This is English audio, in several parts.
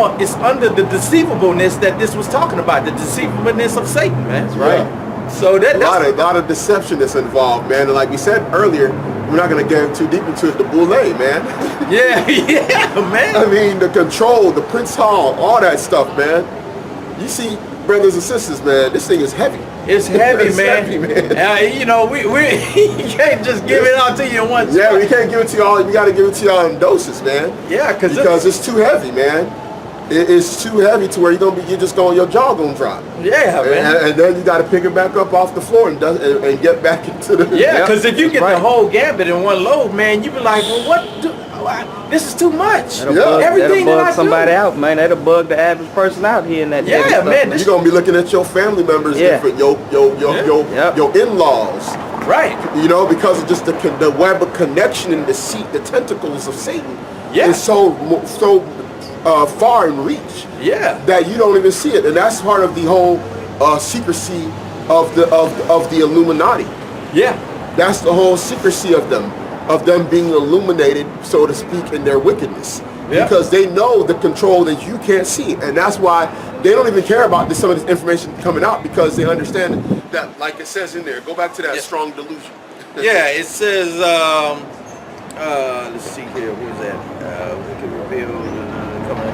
now it's under the deceivableness that this was talking about, the deceivableness of Satan, man. That's right. Yeah. So that's a lot of deception that's involved, man. And like we said earlier, we're not going to get too deep into it. The boule, man. Yeah, man. I mean, the control, the Prince Hall, all that stuff, man. You see, brothers and sisters, man, this thing is heavy. It's heavy, it's man. Heavy, man. You know, we can't just give it out to you in one spot. Yeah, we can't give it to y'all. We got to give it to y'all in doses, man. Yeah, because it's too heavy, man. It's too heavy to where your jaw gonna drop. Yeah, man. And then you got to pick it back up off the floor and get back into the. Yeah, because if you get the whole gambit in one load, man, you be like, well, this is too much. Everything that'll bug somebody out, man. That'll bug the average person out here in that. Yeah, man. You're gonna be looking at your family members, your in-laws, right? You know, because of just the web of connection and deceit, the tentacles of Satan is so far in reach. Yeah, that you don't even see it, and that's part of the whole secrecy of the Illuminati. Yeah, that's the whole secrecy of them being illuminated, so to speak, in their wickedness. Yeah. Because they know the control that you can't see, and that's why they don't even care about some of this information coming out, because they understand that, like it says in there. Go back to that strong delusion. Yeah, it says. Let's see here. Where's that? We can reveal. Come on,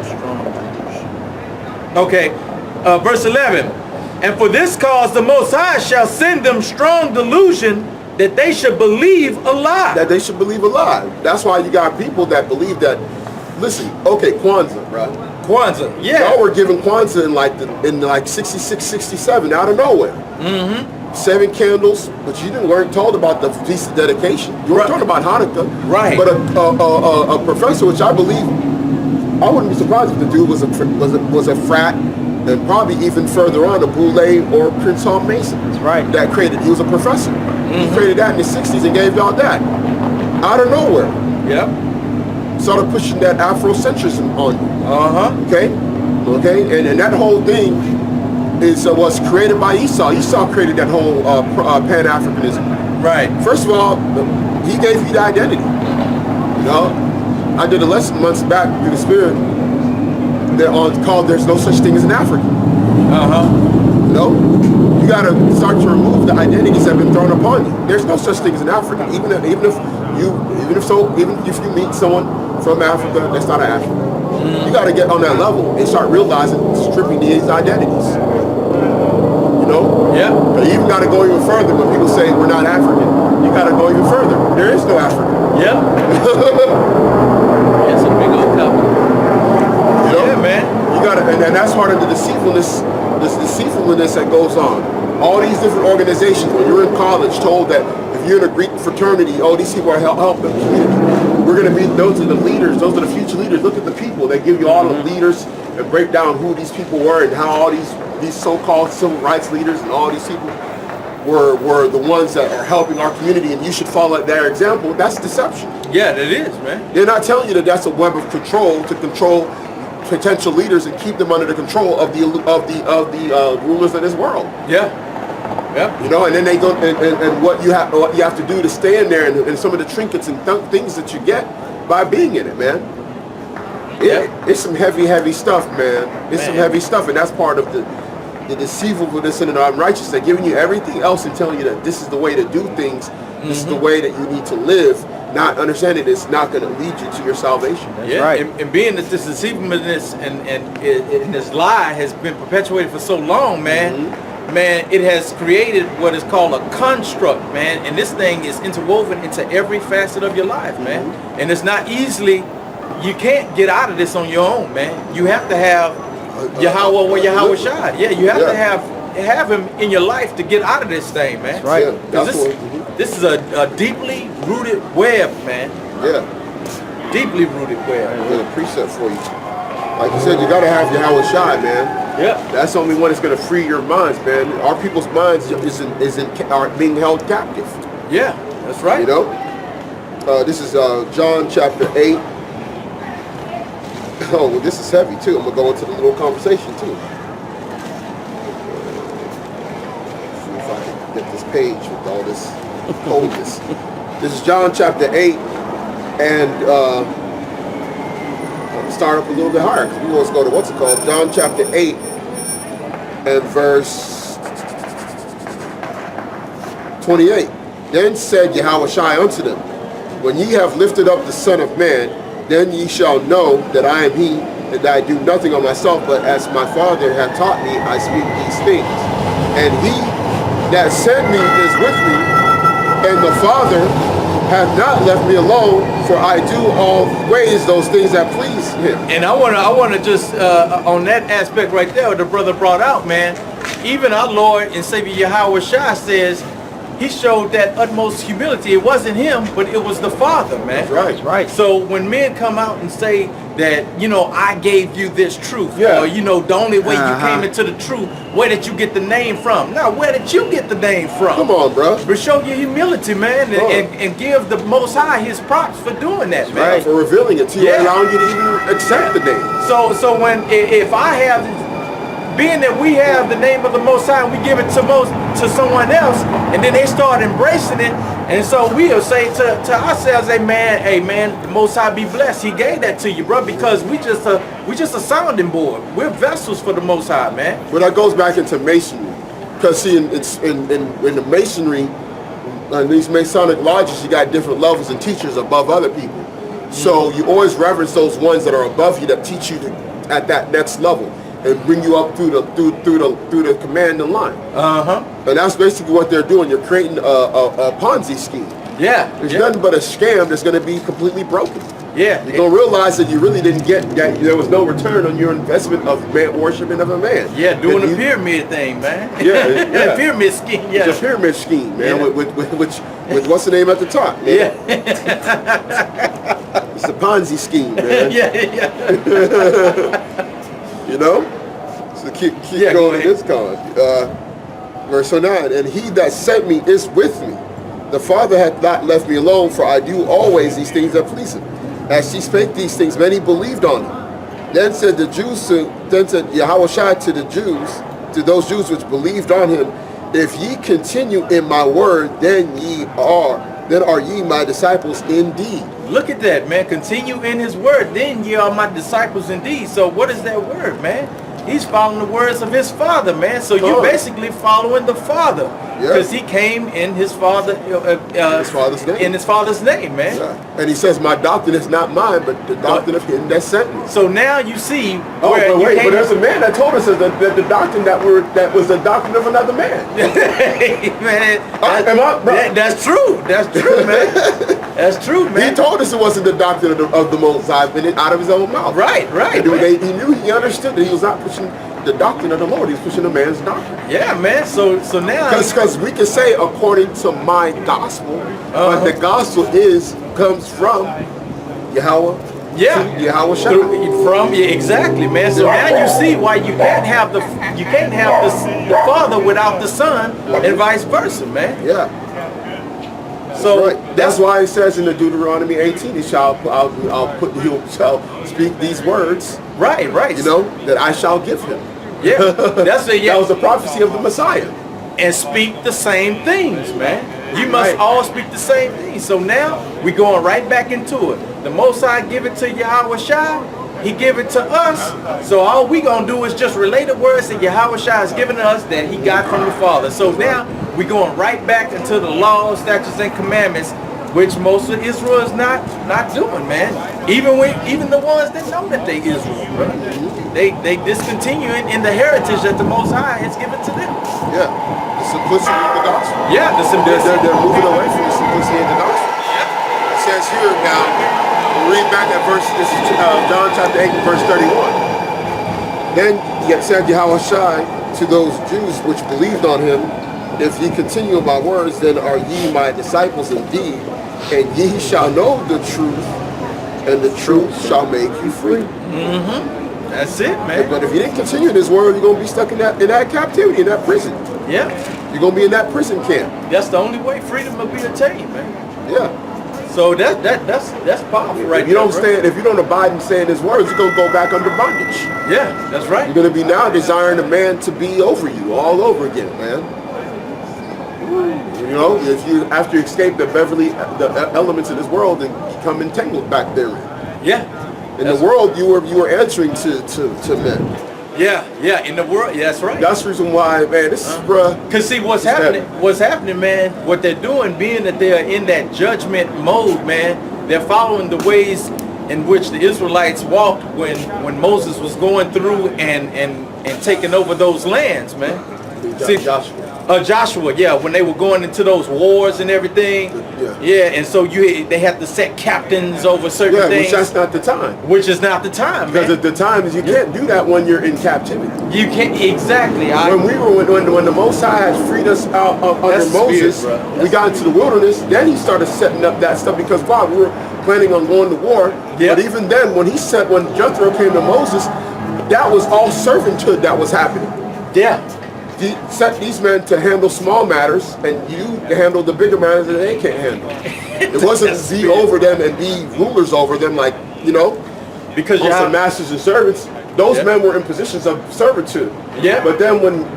strong delusion. Okay, verse 11. And for this cause the Most High shall send them strong delusion that they should believe a lie. That they should believe a lie. That's why you got people that believe that. Listen, okay, Kwanzaa, right? Kwanzaa, yeah. Y'all were giving Kwanzaa in like 66, 67 out of nowhere. Mm-hmm. 7 candles, but you didn't weren't told about the feast of dedication. You weren't talking about Hanukkah. Right. But a professor, which I believe, I wouldn't be surprised if the dude was a frat. And probably even further on, a boule or Prince Hall Mason. That's right. That created, he was a professor. Mm-hmm. He created that in the 60s and gave y'all that. Out of nowhere. Yep. Started pushing that Afrocentrism on you. Uh-huh. Okay? And that whole thing was created by Esau. Esau created that whole Pan-Africanism. Right. First of all, he gave you the identity. You know? I did a lesson months back through the Spirit called "There's No Such Thing as an African." You know, you got to start to remove the identities that have been thrown upon you. There's no such thing as an African. Even if you meet someone from Africa that's not an African, you got to get on that level and start realizing stripping these identities. You know, yeah. But you even got to go even further. When people say we're not African, you got to go even further. There is no African. Yeah. It's a big old couple. You know? Yeah, man. You gotta, and that's part of the deceitfulness that goes on. All these different organizations, when you're in college, told that if you're in a Greek fraternity, oh, these people are helping the community. We're gonna be, those are the leaders, those are the future leaders. Look at the people. They give you all the leaders and break down who these people were and how all these so-called civil rights leaders and all these people were the ones that are helping our community, and you should follow their example. That's deception. Yeah, it is, man. They're not telling you that that's a web of control to control potential leaders and keep them under the control of the rulers of this world. Yeah. Yeah. You know, and then they go and what you have to do to stand there and some of the trinkets and things that you get by being in it, man. It's some heavy stuff, man. It's some heavy stuff, and that's part of the deceivableness and the unrighteous. They're giving you everything else and telling you that this is the way to do things. This is the way that you need to live. Not understanding it's not going to lead you to your salvation. That's right. And being that this deceivableness and this lie has been perpetuated for so long, man, man, it has created what is called a construct, man. And this thing is interwoven into every facet of your life, man. And it's not easily, you can't get out of this on your own, man. You have to have Yahweh or Yahawashi. Yeah, you have to have him in your life to get out of this thing, man. That's right. This is a deeply rooted web, man. Yeah. Deeply rooted web. There's a precept for you. Like you said, you gotta have Yahawashi, man. Yeah. That's the only one that's gonna free your minds, man. Our people's minds are being held captive. Yeah, that's right. You know? This is John chapter 8. Oh, well, this is heavy too. I'm gonna go into the little conversation too. See if I can get this page with all this coldness. This is John chapter 8, and start up a little bit higher, because we want to go to what's it called? John chapter 8 and verse 28. Then said Yahawashi unto them, when ye have lifted up the Son of Man, then ye shall know that I am he, and that I do nothing of myself, but as my Father hath taught me, I speak these things. And he that sent me is with me, and the Father hath not left me alone, for I do always those things that please him. And I wanna just on that aspect right there, what the brother brought out, man. Even our Lord and Savior Yahawashi says he showed that utmost humility. It wasn't him, but it was the Father, man. That's right. So when men come out and say that, you know, I gave you this truth, Yeah. or you know, the only way you came into the truth, where did you get the name from? Now, where did you get the name from? Come on, bro. But show your humility, man, and give the Most High his props for doing that, man. Right. For revealing it to you, allowing you to even accept the name. So when if I have, being that we have the name of the Most High, and we give it to someone else, and then they start embracing it, and so we'll say to ourselves, hey man, the Most High be blessed. He gave that to you, bro, because we just a sounding board. We're vessels for the Most High, man. Well, that goes back into masonry, because see, it's in the masonry, these Masonic lodges, you got different levels and teachers above other people. So you always reverence those ones that are above you, that teach you at that next level, and bring you up through the command and line. And that's basically what they're doing. You're creating a Ponzi scheme. Yeah. It's nothing but a scam that's going to be completely broken. Yeah. You're going to realize that you really didn't get that. There was no return on your investment of man worshiping of a man. Yeah, doing a pyramid thing, man. Yeah. Pyramid scheme. Yeah. It's a pyramid scheme, man. Yeah. With what's the name at the top? Man? Yeah. It's a Ponzi scheme, man. Yeah. You know? So keep going in this card. Verse 9, and he that sent me is with me. The Father hath not left me alone, for I do always these things that please him. As she spake these things, many believed on him. Then said Yahawashi to the Jews, to those Jews which believed on him, if ye continue in my word, then are ye my disciples indeed. Look at that, man. Continue in his word, then ye are my disciples indeed. So what is that word, man? He's following the words of his Father, man. So you're basically following the Father, because he came in his Father, his Father's name. in his Father's name, man. Yeah. And he says, my doctrine is not mine, but the doctrine of him that sent me. So now you see. But there's a man that told us that the doctrine that was the doctrine of another man. Man, that's true. That's true, man. That's true, man. He told us it wasn't the doctrine of the Most High, but it out of his own mouth. Right. He understood that he was not pushing the doctrine of the Lord. He was pushing a man's doctrine. Yeah, man. So now, because we can say according to my gospel, but the gospel comes from Yahweh. Yeah, Yahawashi. Exactly, man. So now you see why you can't have the Father without the Son, and vice versa, man. Yeah. So that's why it says in the Deuteronomy 18, he shall speak these words. Right. You know, that I shall give him. Yeah, that was the prophecy of the Messiah. And speak the same things, man. You must all speak the same things. So now we're going right back into it. The Most High give it to Yahawashi. He give it to us. So all we gonna do is just relay the words that Yahawashi has given us that he got from the Father. So now we're going right back into the laws, statutes, and commandments, which most of Israel is not doing, man. Even the ones that know that they Israel, bro. They discontinuing in the heritage that the Most High has given to them. Yeah, the simplicity of the gospel. Yeah, the simplicity. They're moving away from the simplicity of the gospel. It says here now, read back that verse. This is John chapter 8 and verse 31. Then said Yahawashi to those Jews which believed on him, if ye continue in my words, then are ye my disciples indeed, and ye shall know the truth, and the truth shall make you free. That's it, man. But if you didn't continue in this word, you're going to be stuck in that captivity, in that prison. Yeah. You're going to be in that prison camp. That's the only way freedom will be attained, man. Yeah. So that's powerful, right? If you don't abide in saying his words, you're going to go back under bondage. Yeah, that's right. You're going to be now desiring a man to be over you all over again, man. You know, after you escape the elements of this world and become entangled back therein. Yeah. In the world, you were answering to men. Yeah, in the world, yeah, that's right. That's the reason why, man, this is, bruh. Because see, what's happening, man, what they're doing, being that they're in that judgment mode, man, they're following the ways in which the Israelites walked when Moses was going through and taking over those lands, man. See, Joshua, yeah, when they were going into those wars and everything, and so they had to set captains over certain things. Which that's not the time. Which is not the time, because man. at the time is you can't do that when you're in captivity. You can't exactly. When the Most High had freed us out under Moses, we got into the wilderness. Then he started setting up that stuff because we were planning on going to war. But even then, when Jethro came to Moses, that was all servanthood that was happening. Yeah. He set these men to handle small matters, and you to handle the bigger matters that they can't handle. It wasn't be over them and be rulers over them, like, because you're also masters and servants. Those men were in positions of servitude. Yeah. But then when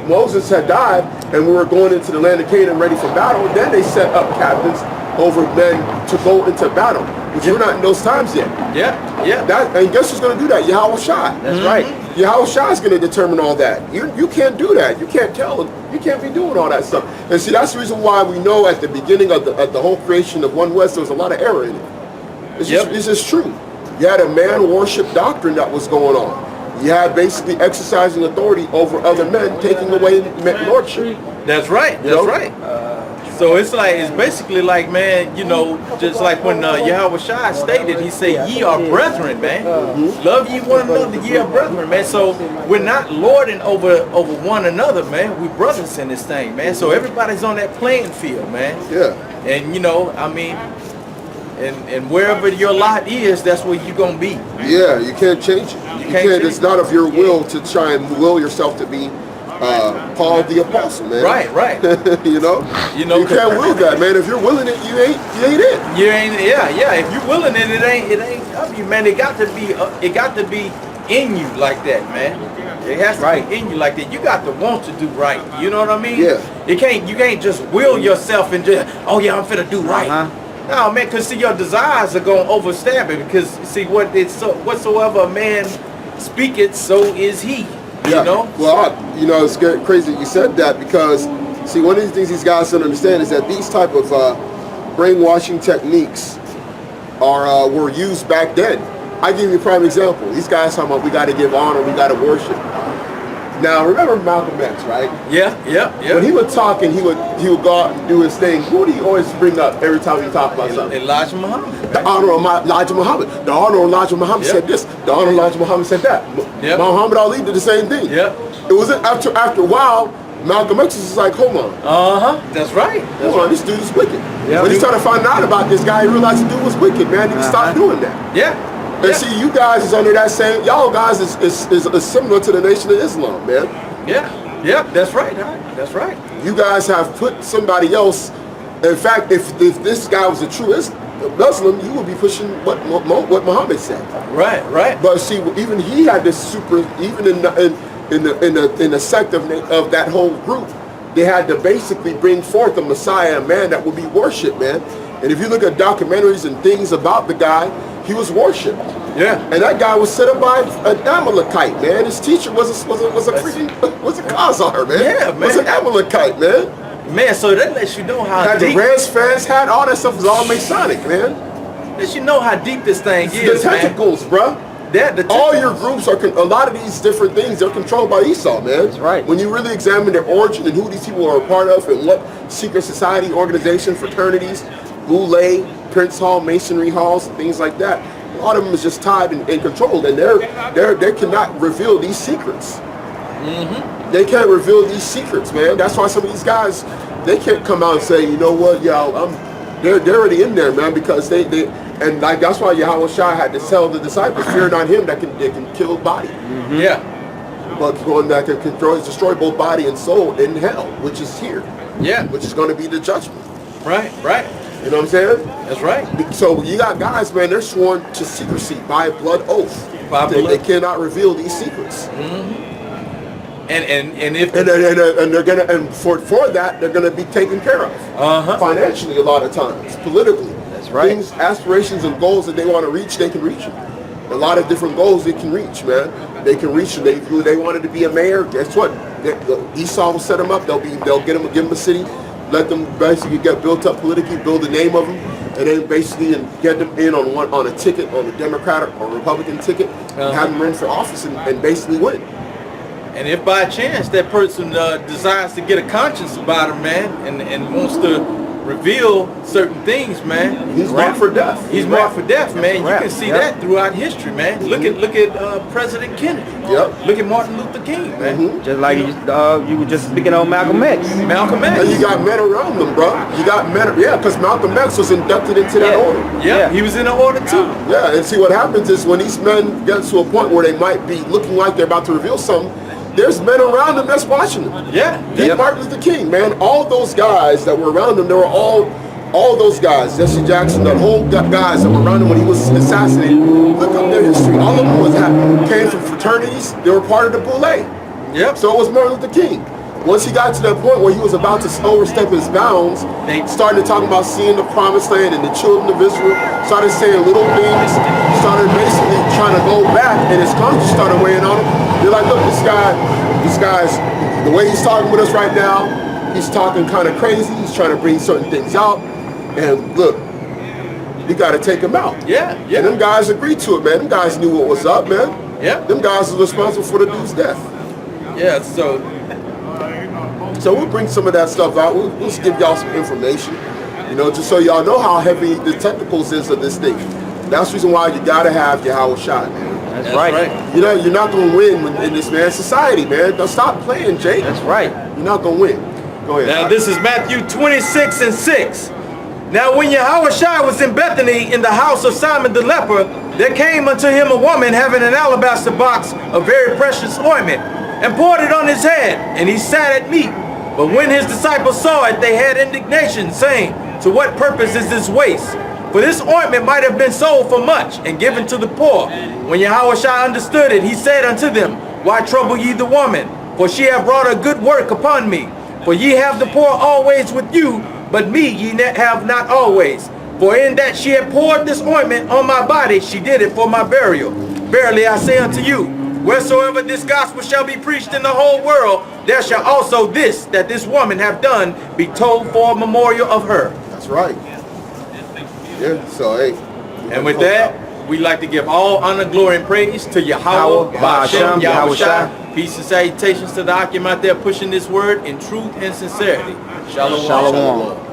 Moses had died and we were going into the land of Canaan ready for battle, then they set up captains over men to go into battle, which we're not in those times yet. And guess who's going to do that? Yahawashi. That's right. Yahawashi is going to determine all that. You can't do that. You can't tell him. You can't be doing all that stuff. And see, that's the reason why we know at the beginning of the whole creation of One West, there was a lot of error in it. It's just true. You had a man worship doctrine that was going on. You had basically exercising authority over other men, taking away lordship. That's right. That's right. So it's basically like, man, just like when Yahawashi stated, he said, ye are brethren, man. Love ye one another, ye are brethren, man. So we're not lording over one another, man. We brothers in this thing, man. So everybody's on that playing field, man. Yeah. And, and wherever your lot is, that's where you're going to be. Yeah, you can't change it. You can't. It's not of your will to try and will yourself to be Paul the Apostle, man. Right. You can't will that, man. If you're willing it, you ain't it. You ain't. Yeah. If you're willing it, it ain't of you, man. It got to be in you like that, man. It has to be in you like that. You got to want to do right. You know what I mean? Yeah. You can't just will yourself and just, I'm finna do right. No, man, because see, your desires are going to overstep it. Because see, whatsoever a man speaketh, so is he. Yeah. Well, it's crazy that you said that, because see, one of the things these guys don't understand is that these type of brainwashing techniques were used back then. I give you a prime example. These guys talking about we got to give honor, we got to worship. Now, remember Malcolm X, right? Yeah. When he would talk and he would go out and do his thing, who do you always bring up every time he talk about something? Elijah Muhammad. The Honorable Elijah Muhammad. The Honorable Elijah Muhammad said this. The Honorable Elijah Muhammad said that. Muhammad Ali did the same thing. It wasn't after a while, Malcolm X was like, hold on. That's right. Hold on, this dude is wicked. When he started finding out about this guy, he realized the dude was wicked, man. He stopped doing that. Yeah. And see, you guys is under that same, y'all guys is similar to the Nation of Islam, man. Yeah, that's right. That's right. You guys have put somebody else. In fact, if this guy was a true Muslim, you would be pushing what Muhammad said. Right. But see, even he had this even in the sect of that whole group, they had to basically bring forth a Messiah, a man that would be worshipped, man. And if you look at documentaries and things about the guy, he was worshipped. Yeah. And that guy was set up by an Amalekite, man. His teacher was a Khazar, man. Yeah, man. Was an Amalekite, man. Man, so that lets you know how had deep. The Reds fans had all that stuff was all Masonic, man. Lets you know how deep this thing is, the tentacles, man. Bruh. All your groups are, a lot of these different things, they're controlled by Esau, man. That's right. When you really examine their origin and who these people are a part of and what secret society, organization, fraternities, Boule, Prince Hall, Masonry halls, and things like that. A lot of them is just tied and controlled, and they cannot reveal these secrets. They can't reveal these secrets, man. That's why some of these guys, they can't come out and say, you know what, they're already in there, man, because and like that's why Yahawashi had to tell the disciples, fear not him that can kill body. Yeah. But one that can destroy both body and soul in hell, which is here. Yeah. Which is going to be the judgment. Right. You know what I'm saying? That's right. So you got guys, man, they're sworn to secrecy by blood oath. They cannot reveal these secrets. And for that they're gonna be taken care of. Financially a lot of times. Politically. That's right. Things, aspirations and goals that they want to reach, they can reach them. a lot of different goals they can reach, man. They can reach. They wanted to be a mayor. Guess what? Esau will set them up. They'll give them a city, let them basically get built up politically, build the name of them, and then basically get them in on a ticket, on a Democratic or Republican ticket, and have them run for office and basically win. And if by chance that person desires to get a conscience about him, man, and wants to reveal certain things, man, he's marked for death. He's marked for death, man. You can see that throughout history, man. Mm-hmm. Look at President Kennedy. Yep. Look at Martin Luther King, man. Mm-hmm. Just like you were just speaking on Malcolm X. Malcolm X. And you got men around them, bro. You got men, yeah, because Malcolm X was inducted into that order. Yeah, he was in the order too. Yeah, and see what happens is when these men get to a point where they might be looking like they're about to reveal something, there's men around them that's watching them. Yeah. Martin Luther King, man, all those guys that were around him, they were all those guys, Jesse Jackson, the whole guys that were around him when he was assassinated. Look up their history. All of them came from fraternities. They were part of the Boule. Yep. So it was Martin Luther King. Once he got to that point where he was about to overstep his bounds, they started talking about seeing the promised land and the children of Israel, started saying little things, started basically trying to go back, and his conscience started weighing on him. They're like, look, this guy's, the way he's talking with us right now, he's talking kind of crazy, he's trying to bring certain things out, and look, you got to take him out. Yeah. And them guys agreed to it, man. Them guys knew what was up, man. Yeah. Them guys are responsible for the dude's death. Yeah, So we'll bring some of that stuff out. We'll just give y'all some information, just so y'all know how heavy the technicals is of this thing. That's the reason why you gotta have Yahawashi, man. That's right. You're not gonna win in this man's society, man. Don't stop playing, Jake. That's right. You're not gonna win. Go ahead. Now this is Matthew 26:6. Now when Yahawashi was in Bethany in the house of Simon the leper, there came unto him a woman having an alabaster box of very precious ointment, and poured it on his head, and he sat at meat. But when his disciples saw it, they had indignation, saying, to what purpose is this waste? For this ointment might have been sold for much, and given to the poor. When Yahawashi understood it, he said unto them, why trouble ye the woman? For she hath wrought a good work upon me. For ye have the poor always with you, but me ye have not always. For in that she had poured this ointment on my body, she did it for my burial. Verily I say unto you, wheresoever this gospel shall be preached in the whole world, there shall also this that this woman have done be told for a memorial of her. That's right. Yeah, so hey. And with that, we'd like to give all honor, glory, and praise to Yahweh, Ba'ashem, Yahawashi. Peace and salutations to the Akim out there pushing this word in truth and sincerity. Shalom. Shalom.